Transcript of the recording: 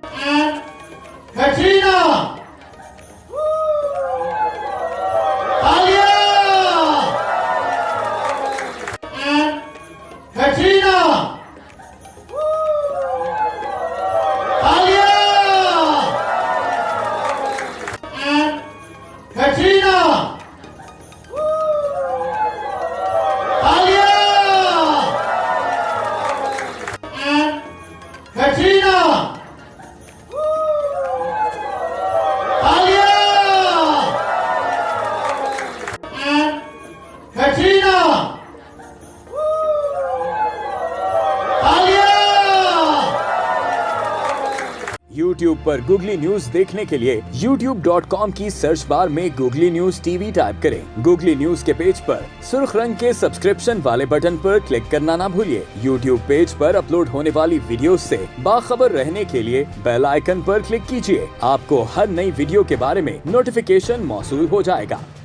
And Katrina! Talia! And Katrina! Talia! And Katrina! Talia! And Katrina! And Katrina! YouTube पर googly news देखने के लिए youtube.com की search bar में googly news TV type करें। Googly news के page पर सुर्ख रंग के सब्सक्रिप्शन वाले बटन पर क्लिक करना ना भूलिए। YouTube पेज पर अपलोड होने वाली वीडियो से बाखबर रहने के लिए बेल आइकन पर क्लिक कीजिए। आपको हर नई वीडियो के बारे में नोटिफिकेशन मौसूल हो जाएगा।